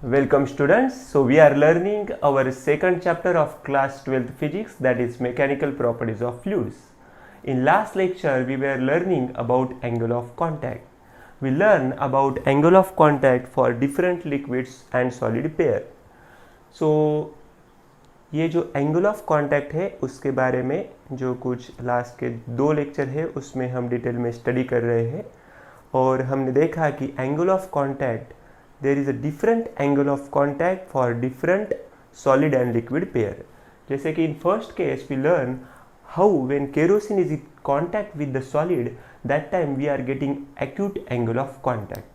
Welcome students. So we are learning our second chapter of class 12th physics, that is mechanical properties of fluids. In last lecture we were learning about angle of contact. We learned about angle of contact for different liquids and solid pair. So ये जो angle of contact है उसके बारे में जो कुछ last के 2 lecture है उसमें हम डिटेल में स्टडी कर रहे हैं और हमने देखा कि angle of contact there is a different angle of contact for different solid and liquid pair. जैसे कि in first case we learn how when kerosene is in contact with the solid that time we are getting acute angle of contact.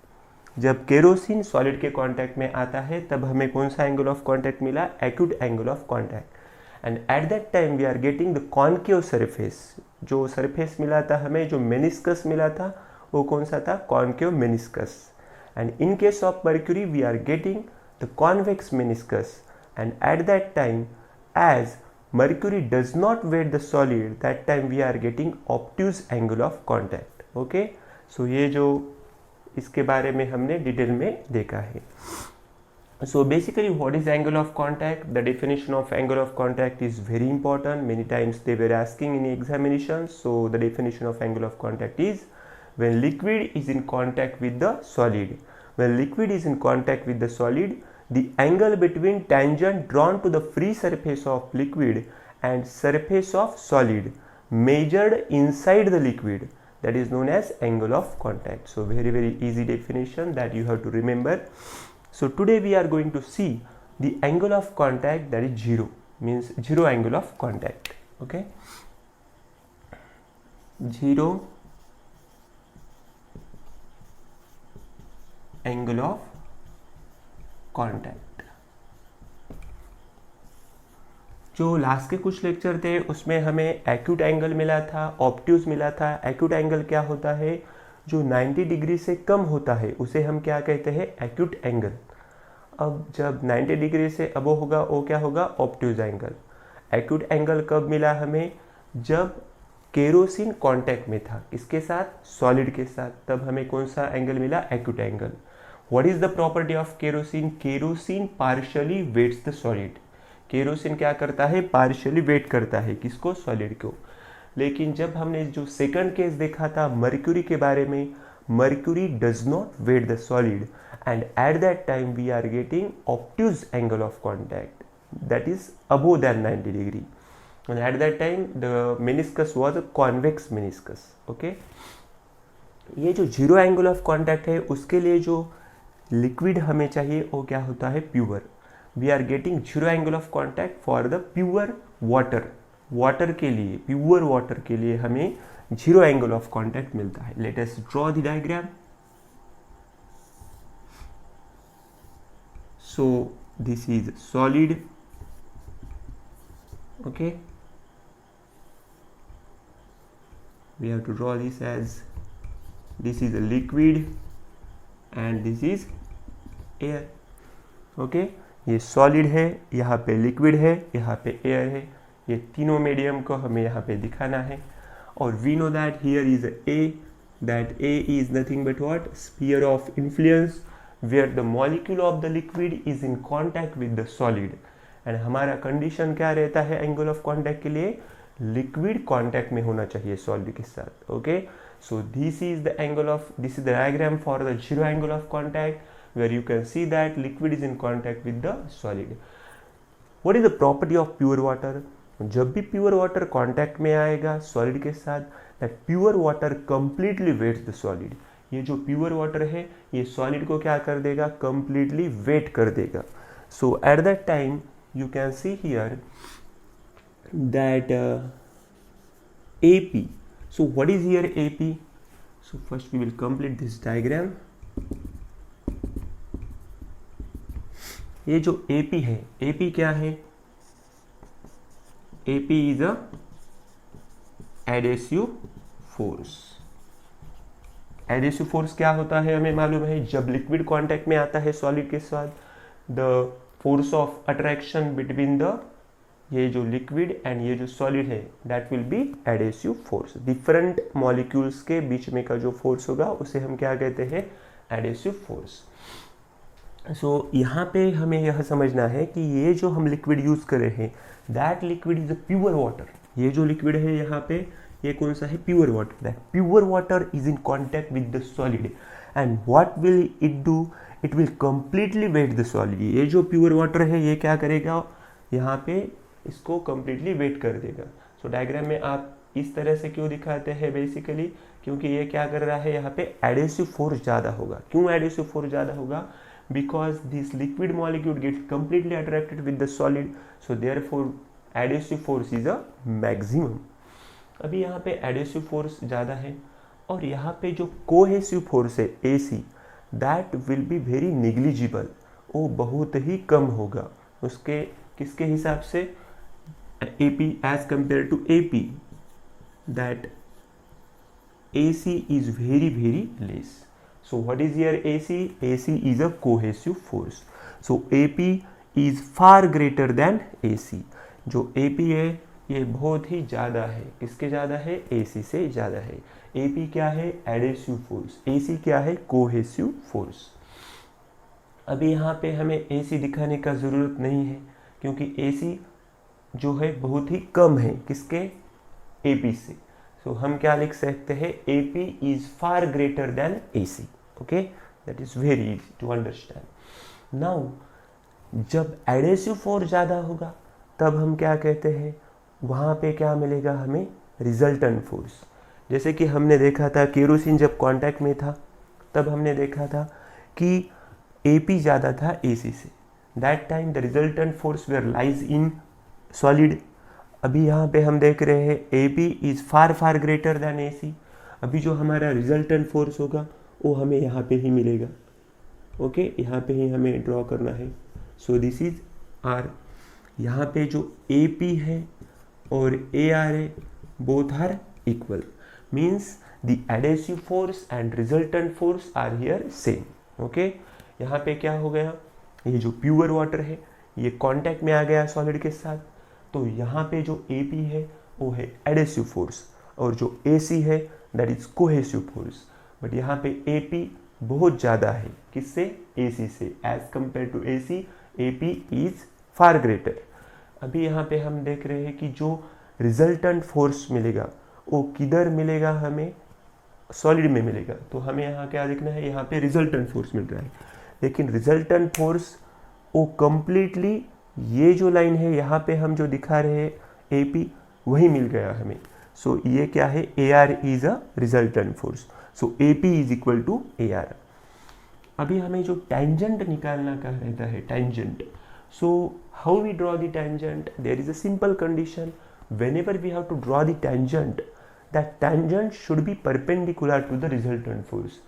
जब kerosene solid के contact में आता है तब हमें कौन सा एंगल ऑफ कांटेक्ट मिला? Acute angle of contact. And at that time we are getting the concave surface. जो सरफेस मिला था हमें, जो मेनिस्कस मिला था वो कौन सा था? Concave meniscus. And in case of mercury we are getting the convex meniscus. And at that time as mercury does not weight the solid, that time we are getting obtuse angle of contact. Okay, so ये जो इसके बारे में हमने detail में देखा है. So basically what is angle of contact? The definition of angle of contact is very important. Many times they were asking in examinations. So the definition of angle of contact is when liquid is in contact with the solid. When liquid is in contact with the solid, the angle between tangent drawn to the free surface of liquid and surface of solid measured inside the liquid, that is known as angle of contact. So very easy definition that you have to remember. So today we are going to see the angle of contact, that is zero, means zero angle of contact. Okay, zero angle of contact. जो last के कुछ lecture थे उसमें हमें acute angle मिला था, obtuse मिला था. एक्यूट एंगल क्या होता है? जो 90 डिग्री से कम होता है उसे हम क्या कहते हैं? Acute angle. अब जब 90 डिग्री से अबव होगा वो क्या होगा? Obtuse angle. एक्यूट एंगल कब मिला हमें? जब केरोसिन कांटेक्ट में था. किसके साथ? सॉलिड के साथ. तब हमें कौन सा एंगल मिला? Acute angle. What is the property of kerosene? Kerosene partially weights the solid. Kerosene क्या करता है? पार्शियली वेट करता है. किसको? सॉलिड को. लेकिन जब हमने जो सेकंड केस देखा था मर्क्यूरी के बारे में, mercury does not wet the solid and at that time we are getting obtuse angle of contact, that is above than 90 degree. And at that time the meniscus was a convex meniscus. Okay, ये जो zero angle of contact है उसके लिए जो liquid हमें चाहिए वो क्या होता है? Pure. We are getting zero angle of contact for the pure water. Water के लिए, प्योर वाटर के लिए हमें जीरो एंगल ऑफ कॉन्टैक्ट मिलता है. Let us draw the diagram. So this is solid. Okay, we have to draw this as this is a liquid and this is air. Okay, ये solid है, यहाँ पे liquid है, यहाँ पे air है. ये तीनों मीडियम को हमें यहाँ पे दिखाना है. और we know that here is A, that A is nothing but what? Sphere of influence where the molecule of the liquid is in contact with the solid. And हमारा कंडीशन क्या रहता है एंगल ऑफ कॉन्टैक्ट के लिए? Liquid contact में होना चाहिए solid के साथ. Okay, so this is the diagram for the zero angle of contact where you can see that liquid is in contact with the solid. What is the property of pure water? जब भी pure water contact में आएगा solid के साथ, that pure water completely weights the solid. ये जो pure water है ये solid को क्या कर देगा? completely weight कर देगा. So at that time you can see here that AP. So what is here AP? So first we will complete this diagram. ये जो AP है, AP क्या है? AP is a adhesive force. adhesive force क्या होता है हमें मालूम है. जब लिक्विड कांटेक्ट में आता है सॉलिड के साथ, the force of attraction between the ये जो लिक्विड एंड ये जो सॉलिड है that will be adhesive force. Different molecules के बीच में का जो फोर्स होगा उसे हम क्या कहते हैं? Adhesive force. यहाँ पे हमें यह समझना है कि ये जो हम लिक्विड यूज़ कर रहे हैं that liquid is a pure water. ये जो लिक्विड है यहाँ पे ये कौन सा है, pure water. That pure water is in contact with the solid and what will it do, it will completely wet the solid. ये जो प्योर वाटर है ये क्या करेगा, यहाँ पे इसको कम्प्लीटली वेट कर देगा। सो डायग्राम में आप इस तरह से क्यों दिखाते हैं बेसिकली, क्योंकि ये क्या कर रहा है, यहाँ पे एडेसिव फोर्स ज़्यादा होगा। क्यों एडेसिव फोर्स ज़्यादा होगा, because this liquid molecule gets completely attracted with the solid, so therefore adhesive force is a maximum। अभी यहाँ पे adhesive force ज़्यादा है और यहाँ पे जो cohesive force है AC that will be very negligible, वो बहुत ही कम होगा उसके किसके हिसाब से, AP as compared to AP, that AC is very very less। So what is here AC? AC is a cohesive force. So AP is far greater than AC। जो AP है ये बहुत ही ज़्यादा है, किसके ज़्यादा है, AC से ज़्यादा है। AP क्या है, एडेसिव फोर्स, AC क्या है, कोहेसिव फोर्स। अभी यहाँ पे हमें AC दिखाने का ज़रूरत नहीं है क्योंकि AC जो है बहुत ही कम है किसके, AP से। So हम क्या लिख सकते हैं, AP is far greater than AC। Okay, that is very easy to understand. Now जब एडेसिव फोर्स ज़्यादा होगा तब हम क्या कहते हैं, वहाँ पे क्या मिलेगा हमें, रिजल्टेंट फोर्स। जैसे कि हमने देखा था केरोसिन जब कांटेक्ट में था तब हमने देखा था कि AP ज़्यादा था AC से, that time the resultant force where lies in solid. अभी यहाँ पे हम देख रहे हैं AP is far far greater than AC। अभी जो हमारा रिजल्टेंट फोर्स होगा वो हमें यहाँ पे ही मिलेगा। ओके, यहाँ पे ही हमें ड्रॉ करना है। So this is R। यहाँ पे जो AP है और AR है both are equal, means the adhesive force and resultant force are here same. Okay, यहाँ पे क्या हो गया, ये जो प्योर वाटर है ये कांटेक्ट में आ गया सॉलिड के साथ, तो यहाँ पे जो AP है वो है एडेसिव फोर्स और जो AC है that is cohesive force. But यहाँ पे AP बहुत ज़्यादा है किससे, AC से। As compare to AC AP is far greater. अभी यहाँ पे हम देख रहे हैं कि जो रिजल्टेंट फोर्स मिलेगा वो किधर मिलेगा, हमें सॉलिड में मिलेगा। तो हमें यहाँ क्या लिखना है, यहाँ पे रिजल्टेंट फोर्स मिल रहा है, लेकिन रिजल्टेंट फोर्स वो कम्प्लीटली ये जो लाइन है यहाँ पे हम जो दिखा रहे हैं AP वही मिल गया हमें। सो ये क्या है, AR is a resultant force. So AP is equal to AR। अभी हमें जो टेंजेंट निकालना का रहता है, tangent. So how we draw the tangent, there is a simple condition, whenever we have to draw the tangent that tangent should be perpendicular to the resultant force.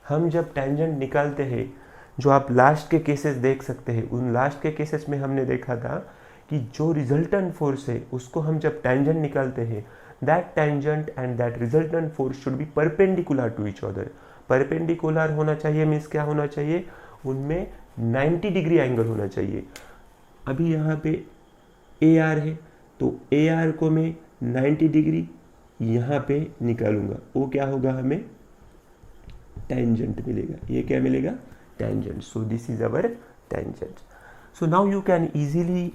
हम जब tangent निकालते हैं, जो आप लास्ट के केसेस देख सकते हैं, उन लास्ट के केसेस में हमने देखा था कि जो रिजल्टेंट फोर्स है उसको हम जब टेंजेंट निकालते हैं, that tangent and that resultant force should be perpendicular to each other। Perpendicular होना चाहिए मीन्स क्या होना चाहिए, उनमें 90 डिग्री एंगल होना चाहिए। अभी यहाँ पे AR है तो AR को मैं 90 डिग्री यहाँ पे निकालूंगा, वो क्या होगा, हमें टेंजेंट मिलेगा। ये क्या मिलेगा, tangent. So this is our tangent. So now you can easily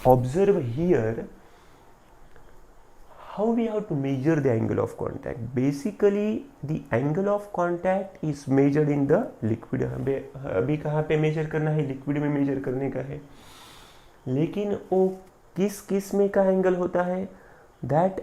observe here how we have to measure the angle of contact। basically the angle of contact is measured in the liquid। हमें अभी कहाँ पे major करना है, liquid में major करने का है, लेकिन वो किस किस में का एंगल होता है, दैट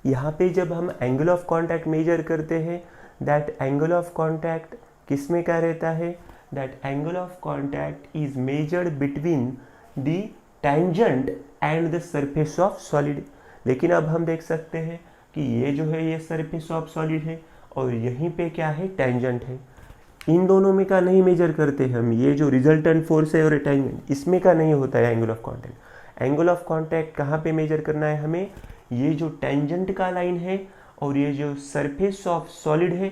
यहाँ पे जब हम एंगल ऑफ कांटेक्ट मेजर करते हैं दैट एंगल ऑफ कांटेक्ट किस में का रहता है, that angle of contact is measured between the tangent and the surface of solid. लेकिन अब हम देख सकते हैं कि ये जो है ये सरफेस ऑफ सॉलिड है और यहीं पे क्या है, टेंजेंट है। इन दोनों में का नहीं मेजर करते हम, ये जो रिजल्टेंट फोर्स है और टेंजेंट इसमें का नहीं होता है angle of contact. Angle of contact कहाँ पे मेजर करना है हमें, ये जो टेंजेंट का लाइन है और ये जो सरफेस ऑफ सॉलिड है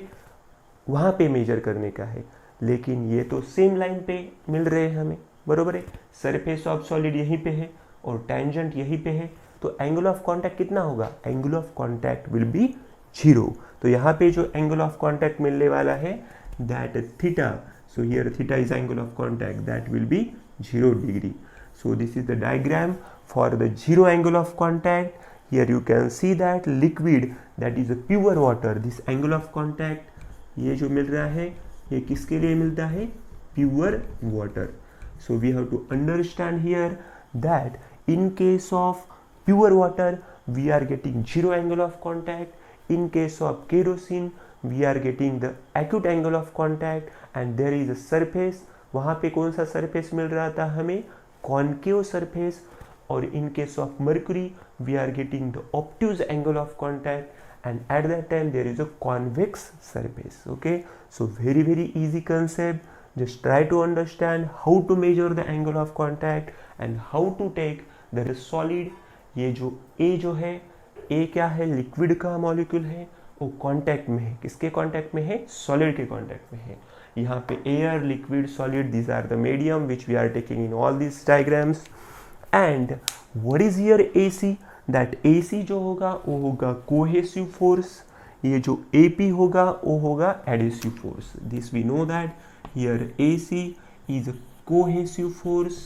वहाँ पे मेजर करने का है। लेकिन ये तो सेम लाइन पे मिल रहे हैं हमें, बरोबर है। सरफेस ऑफ सॉलिड यहीं पे है और टेंजेंट यहीं पे है, तो एंगल ऑफ कांटेक्ट कितना होगा, angle of contact will be 0। तो यहाँ पे जो एंगल ऑफ कांटेक्ट मिलने वाला है that theta, So here theta is angle of contact, that will be 0 degree. So this is the diagram for the 0 angle of contact. Here you can see that liquid, that is a pure water, this angle of contact ये जो मिल रहा है ये किसके लिए मिलता है, pure water. So we have to understand here that in case of pure water we are getting 0 angle of contact. In case of kerosene we are getting the acute angle of contact and there is a surface. वहाँ पे कौन सा surface मिल रहा था हमें, concave surface. और in case of mercury we are getting the obtuse angle of contact and at that time there is a convex surface. Okay, so very easy concept. Just try to understand how to measure the angle of contact and how to take the solid. ये जो A जो है, A क्या है, liquid का molecule है, वो contact में है, किसके कांटेक्ट में है, सॉलिड के कांटेक्ट में है. यहाँ पे air, liquid, solid, these are the medium which we are taking in all these diagrams. And what is here AC? That AC जो होगा वो होगा कोहेसिव फोर्स. ये जो AP होगा वो होगा adhesive force. This we know that here AC is a cohesive force.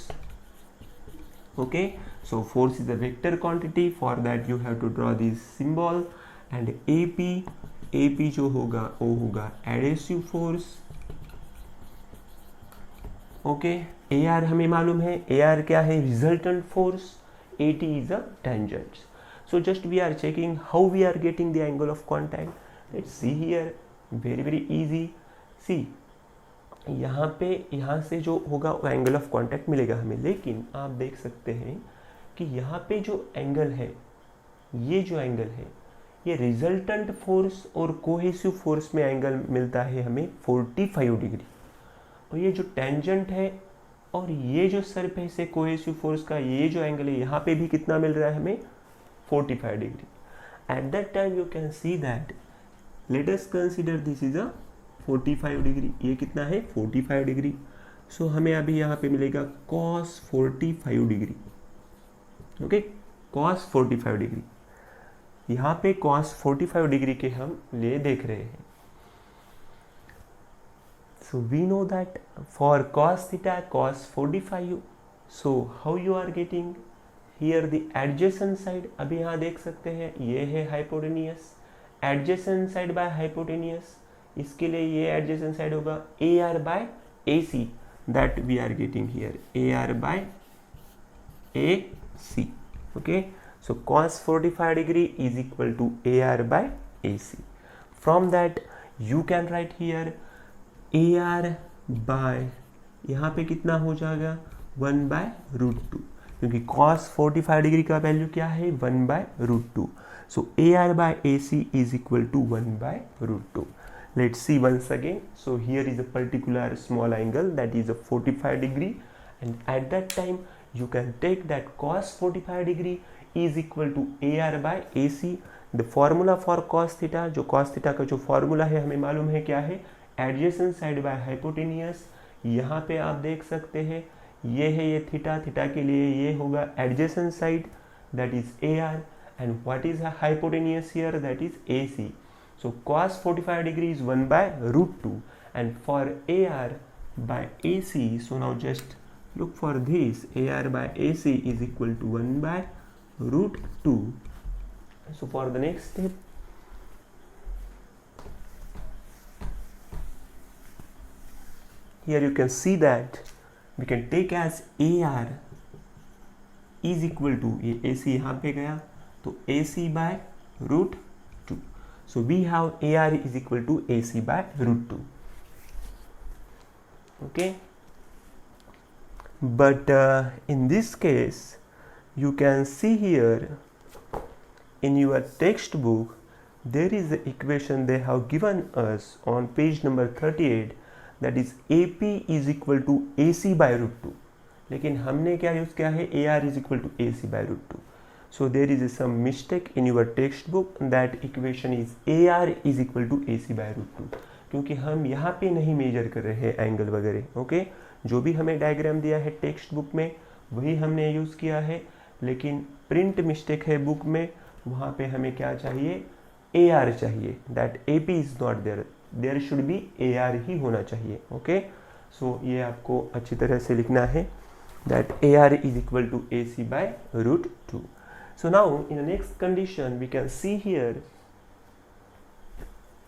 Okay, so force is a vector quantity. For that you have to draw this symbol. And AP जो होगा वो होगा adhesive force. Okay, AR हमें मालूम है, AR क्या है, resultant force. AT is a tangent. So just we are checking how we are getting the angle of contact. Let's see here, very easy. See, यहाँ से जो होगा वो एंगल ऑफ कांटेक्ट मिलेगा हमें, लेकिन आप देख सकते हैं कि यहाँ पे जो एंगल है, ये जो एंगल है, ये रिजल्टेंट फोर्स और कोहेसिव फोर्स में एंगल मिलता है हमें 45 डिग्री. और ये जो टेंजेंट है और ये जो सरफेस है कोहेसिव फोर्स का, ये जो एंगल है यहाँ पे भी कितना मिल रहा है हमें, 45 degree. Eight that time you can see that, let us consider this is a 45 degree. ये कितना है, 45 डिग्री. सो हमें अभी यहाँ पे मिलेगा cos 45 degree. Okay, cos 45 degree. यहाँ पे cos 45 डिग्री के हम ले देख रहे हैं. So we know that for cos theta cos 45. So how you are getting here the adjacent side. अभी यहाँ देख सकते हैं ये है hypotenuse, adjacent side by hypotenuse. इसके लिए ये एडजेसेंट साइड होगा AR by AC. That we are getting here AR by AC. Okay, so cos 45 degree is equal to AR by AC. From that you can write here AR bye, यहाँ पे कितना हो जाएगा, 1/√2, क्योंकि cos 45 degree का value क्या है, 1/√2. So AR by AC is equal to 1/√2. Let's see once again. So here is a particular small angle that is a 45 degree, and at that time you can take that cos 45 degree is equal to AR by AC. The formula for cos theta, जो cos theta का जो formula है हमें मालूम है क्या है, adjacent side by hypotenuse. यहाँ पे आप देख सकते हैं ये है ये थीटा, थीटा के लिए ये होगा adjacent side, that is AR, and what is a hypotenuse here, that is AC. So cos 45 degree is 1/√2, and for AR by AC, so now just look for this, AR by AC is equal to 1/√2. So for the next step, here you can see that we can take as AR is equal to, ये AC यहाँ पे गया तो AC by √2. So we have AR is equal to AC by √2. Okay, but in this case you can see here in your textbook there is the equation they have given us on page number 38, that is AP is equal to AC by √2. लेकिन हमने क्या use किया है, AR is equal to AC by √2. So there is some mistake in your textbook, that equation is AR is equal to AC by √2, क्योंकि हम यहाँ पे नहीं मेजर कर रहे हैं एंगल वगैरह. ओके, जो भी हमें डायग्राम दिया है टेक्स्ट बुक में वही हमने यूज़ किया है, लेकिन प्रिंट मिस्टेक है बुक में, वहाँ पे हमें क्या चाहिए, AR चाहिए. That AP is not there, there should be AR ही होना चाहिए. ओके, सो ये आपको अच्छी तरह से लिखना है that AR is equal to AC by root 2. So now in the next condition we can see here,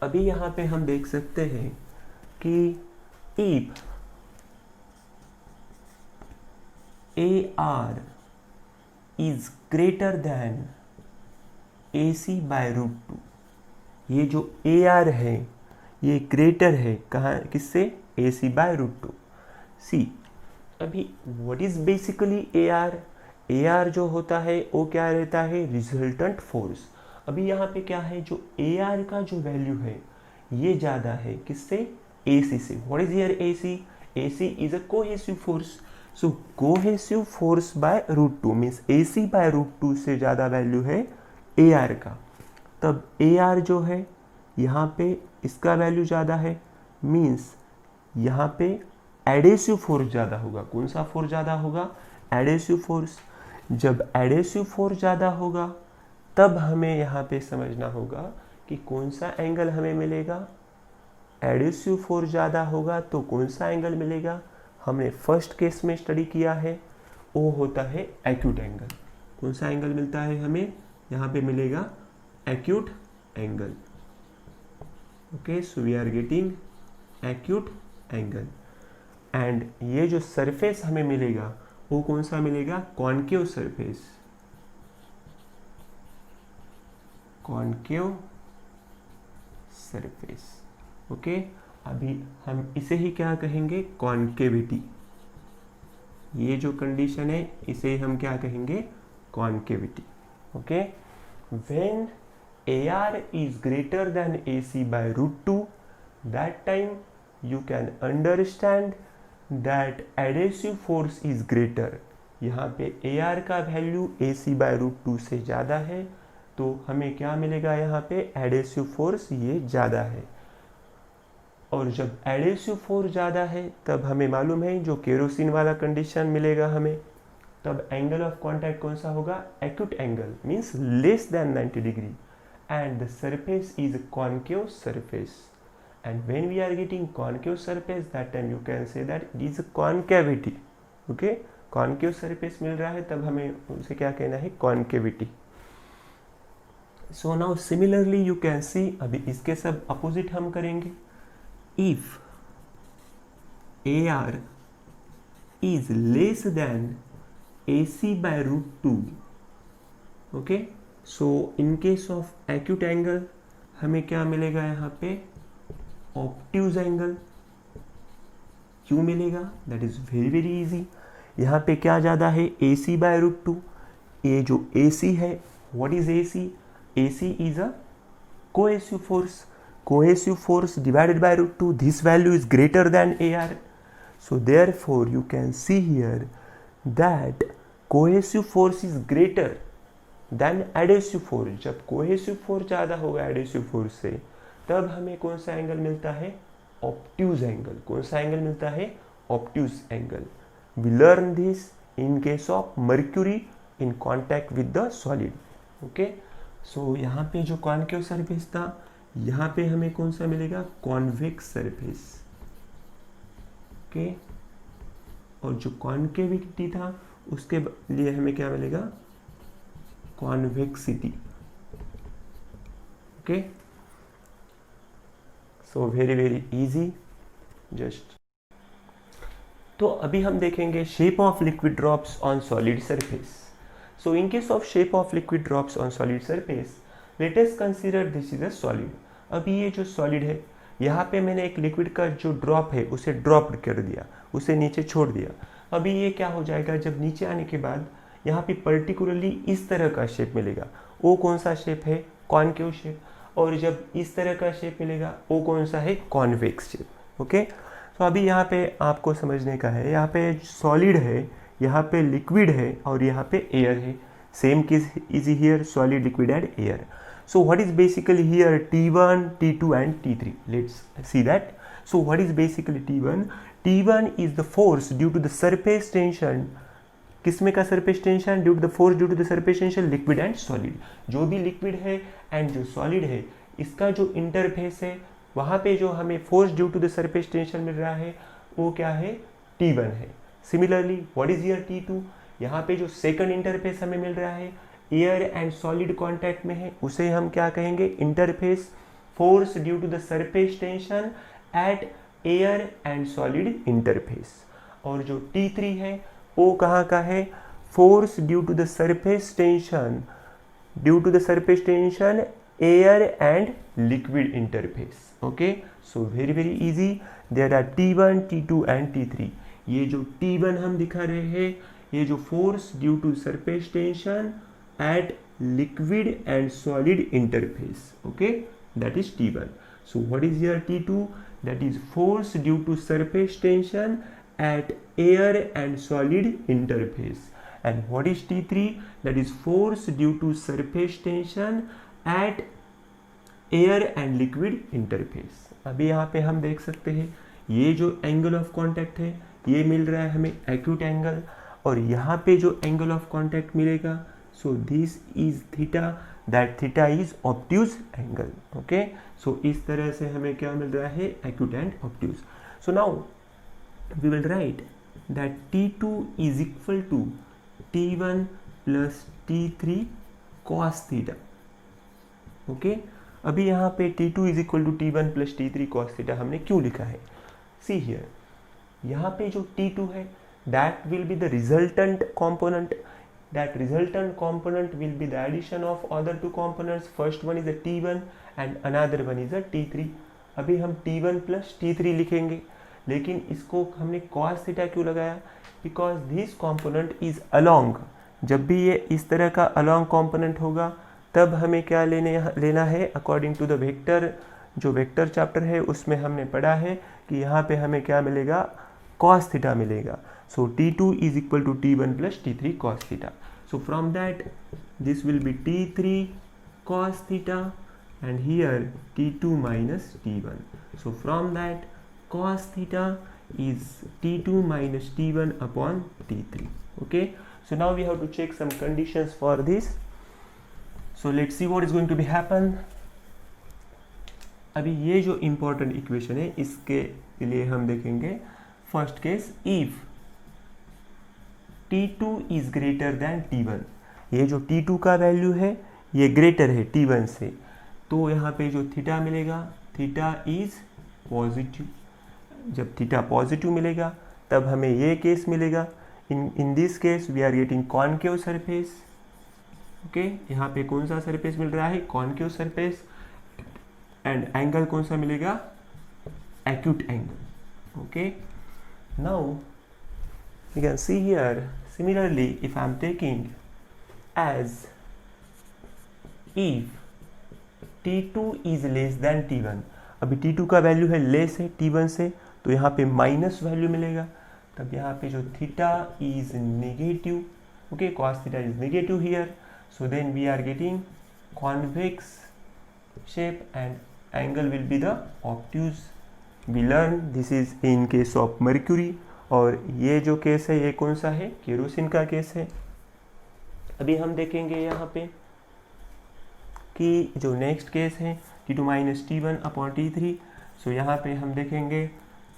अभी यहाँ पे हम देख सकते हैं कि if AR is greater than AC by root 2, ये जो AR है ये ग्रेटर है कहाँ, किससे? AC by root 2. सी अभी what is basically AR? AR जो होता है वो क्या रहता है? Resultant force. अभी यहाँ पे क्या है, जो AR का जो वैल्यू है ये ज़्यादा है किससे? AC से. What is here AC? AC is a cohesive force. So cohesive force by root 2 means AC by root 2 से ज़्यादा वैल्यू है AR का. तब AR जो है यहाँ पे इसका वैल्यू ज़्यादा है, मीन्स यहाँ पे एडेसिव फोर्स ज़्यादा होगा. कौन सा फोर्स ज़्यादा होगा? Adhesive force. जब एडेसिव फोर्स ज़्यादा होगा तब हमें यहाँ पे समझना होगा कि कौन सा एंगल हमें मिलेगा. एडेसिव फोर्स ज़्यादा होगा तो कौन सा एंगल मिलेगा? हमने फर्स्ट केस में स्टडी किया है, वो होता है एक्यूट एंगल. कौन सा एंगल मिलता है हमें? यहाँ पे मिलेगा acute angle. Okay, so we are getting acute angle. And ये जो सरफेस हमें मिलेगा वो कौन सा मिलेगा? Concave surface. Concave surface. Okay, अभी हम इसे ही क्या कहेंगे? कॉनकेविटी. ये जो कंडीशन है इसे हम क्या कहेंगे? कॉनकेविटी. Okay, when AR is greater than AC by root 2, that time you can understand that adhesive force is greater. यहाँ पे AR का वैल्यू AC by root 2 से ज़्यादा है, तो हमें क्या मिलेगा? यहाँ पे एडेसिव फोर्स ये ज़्यादा है. और जब एडेसिव फोर्स ज़्यादा है तब हमें मालूम है जो केरोसिन वाला कंडीशन मिलेगा हमें, तब एंगल ऑफ कॉन्टैक्ट कौन सा होगा? Acute angle means less than 90 degree. And the surface is a concave surface, and when we are getting concave surface, that time you can say that it is a concavity. Okay, concave surface मिल रहा है तब हमें उसे क्या कहना है? concavity. So now similarly you can see, अभी इसके सब अपोजिट हम करेंगे. If AR is less than AC by root 2, okay, so in case of acute angle हमें क्या मिलेगा? यहाँ पे ऑब्ट्यूज एंगल. क्यों मिलेगा? That is very very easy. यहाँ पे क्या ज़्यादा है? AC by root 2. ये जो AC है, what is AC? AC is a cohesive force. Cohesive force divided by root 2. This value is greater than AR. So therefore you can see here that cohesive force is greater than adhesive force. जब cohesive force ज़्यादा होगा adhesive force से तब हमें कौन सा angle मिलता है? Obtuse angle. कौन सा एंगल मिलता है? Obtuse angle. We learn this in case of mercury in contact with the solid. Okay, so यहाँ पे जो कॉनकेव सरफेस था, यहाँ पे हमें कौन सा मिलेगा? Convex surface. ओके, और जो कॉन्केविटी था उसके लिए हमें क्या मिलेगा? convexity. Okay, so very very easy. just तो अभी हम देखेंगे shape of liquid drops on solid surface. So in case of shape of liquid drops on solid surface, let us consider this is a solid. अभी ये जो solid है, यहाँ पे मैंने एक लिक्विड का जो ड्रॉप है उसे ड्रॉप कर दिया, उसे नीचे छोड़ दिया. अभी ये क्या हो जाएगा? जब नीचे आने के बाद यहाँ पे पर्टिकुलरली इस तरह का शेप मिलेगा. वो कौन सा शेप है? Concave shape. और जब इस तरह का शेप मिलेगा वो कौन सा है? Convex shape. ओके, तो अभी यहाँ पे आपको समझने का है, यहाँ पे सॉलिड है, यहाँ पे लिक्विड है और यहाँ पे एयर है. Same case is here, solid, liquid and air. So what is basically here? T1, T2 and T3. Let's see that. So what is basically T1? T1 is the force due to the surface tension. किसमें का surface tension? Due to the force due to the surface tension liquid and solid. जो भी liquid है and जो solid है, इसका जो interface है वहाँ पे जो हमें force due to the surface tension मिल रहा है वो क्या है, T1 है। Similarly what is your T2, यहाँ पे जो सेकंड इंटरफेस हमें मिल रहा है एयर एंड सॉलिड कॉन्टैक्ट में है, उसे हम क्या कहेंगे, interface force due to the surface tension at air and solid interface. और जो T3 है वो कहाँ का है, force due to the surface tension air and liquid interface. Okay, so very very easy, there are T1, T2 and T3। ये जो T1 हम दिखा रहे हैं, ये जो force due to surface tension at liquid and solid interface, okay, that is T1। So what is your T2, that is force due to surface tension at air and solid interface. And what is T3, that is force due to surface tension at air and liquid interface. अभी यहाँ पे हम देख सकते हैं ये जो angle of contact है ये मिल रहा है हमें एक्यूट एंगल, और यहाँ पे जो एंगल ऑफ कांटेक्ट मिलेगा, so this is theta, that theta is obtuse angle. Okay, so इस तरह से हमें क्या मिल रहा है, acute and obtuse. So now we will write that T2 is equal to T1 plus T3 cos theta. Okay? अभी यहाँ पे T2 is equal to T1 plus T3 cos theta हमने क्यों लिखा है? See here, यहाँ पे जो T2 है that will be the resultant component. That resultant component will be the addition of other two components. First one is a T1 and another one is a T3. अभी हम T1 plus T3 लिखेंगे, लेकिन इसको हमने cos theta क्यों लगाया, because this component is along. जब भी ये इस तरह का अलोंग कॉम्पोनेंट होगा तब हमें क्या लेना है, अकॉर्डिंग टू द वेक्टर, जो वेक्टर चैप्टर है उसमें हमने पढ़ा है कि यहाँ पे हमें क्या मिलेगा, cos थीटा मिलेगा। So T2 is equal to T1 plus T3 cos theta. So from that this will be T3 cos theta and here T2 minus T1। So from that cos theta is T2 minus T1 upon T3. Okay, so now we have to check some conditions for this. So let's see what is going to be happen. अभी ये जो important equation है इसके लिए हम देखेंगे first case, if T2 is greater than T1, ये जो T2 का वैल्यू है ये ग्रेटर है T1 से, तो यहाँ पे जो थीटा मिलेगा, थीटा इज पॉजिटिव। जब थीटा पॉजिटिव मिलेगा तब हमें ये केस मिलेगा, in this case we are getting concave surface. Okay, यहाँ पे कौन सा सरफेस मिल रहा है, कॉनकेव सरफेस, एंड एंगल कौन सा मिलेगा, acute angle. Okay, now you can see here similarly if I am taking as if T2 is less than T1, अभी T2 का वैल्यू है लेस है T1 से, तो यहाँ पे माइनस वैल्यू मिलेगा, तब यहाँ पे जो theta is negative, okay, cos theta is negative here, so then we are getting convex shape and angle will be the obtuse. We learn this is in case of mercury, और ये जो case है ये कौन सा है, kerosene का case है। अभी हम देखेंगे यहाँ पे कि जो नेक्स्ट केस है T2 minus T1 upon T3, सो यहाँ पे हम देखेंगे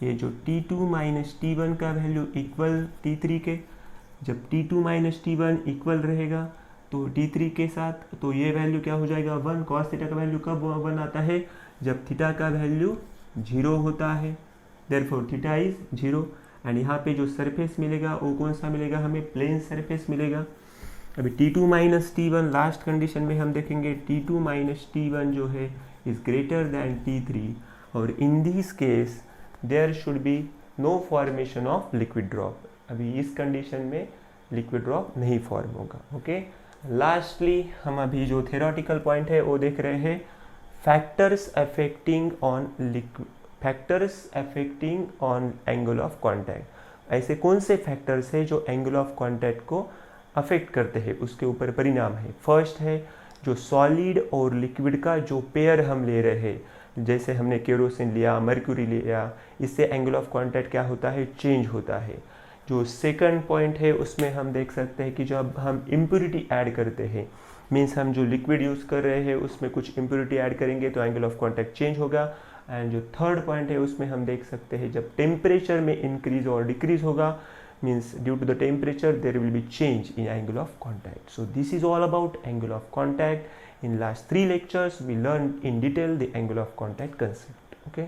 ये जो T2 माइनस T1 का वैल्यू इक्वल T3 के, जब T2 माइनस T1 इक्वल रहेगा तो T3 के साथ, तो ये वैल्यू क्या हो जाएगा 1। cos थीटा का वैल्यू कब 1 आता है, जब थीटा का वैल्यू 0 होता है, देयरफॉर थीटा इज 0। एंड यहाँ पे जो सरफेस मिलेगा वो कौन सा मिलेगा, हमें प्लेन सरफेस मिलेगा। अभी T2 minus T1 last condition में हम देखेंगे T2 माइनस T1 जो है इज ग्रेटर दैन T3, और in this case there should be no formation of liquid drop. अभी इस कंडीशन में लिक्विड ड्रॉप नहीं फॉर्म होगा। ओके, लास्टली हम अभी जो थ्योरेटिकल पॉइंट है वो देख रहे हैं, factors affecting on angle of contact. ऐसे कौन से फैक्टर्स है जो एंगल ऑफ कॉन्टैक्ट को अफेक्ट करते हैं, उसके ऊपर परिणाम है। फर्स्ट है जो सॉलिड और लिक्विड का जो पेयर हम ले रहे हैं, जैसे हमने केरोसिन लिया, मर्क्यूरी लिया, इससे एंगल ऑफ कॉन्टैक्ट क्या होता है, चेंज होता है। जो सेकंड पॉइंट है उसमें हम देख सकते हैं कि जब हम इम्प्योरिटी ऐड करते हैं, मीन्स हम जो लिक्विड यूज़ कर रहे हैं उसमें कुछ इम्प्योरिटी ऐड करेंगे तो एंगल ऑफ कॉन्टैक्ट चेंज होगा। एंड जो थर्ड पॉइंट है उसमें हम देख सकते हैं जब टेम्परेचर में इंक्रीज और डिक्रीज होगा, means due to the temperature there will be change in angle of contact. So this is all about angle of contact. In last 3 lectures we learned in detail the angle of contact concept. Okay.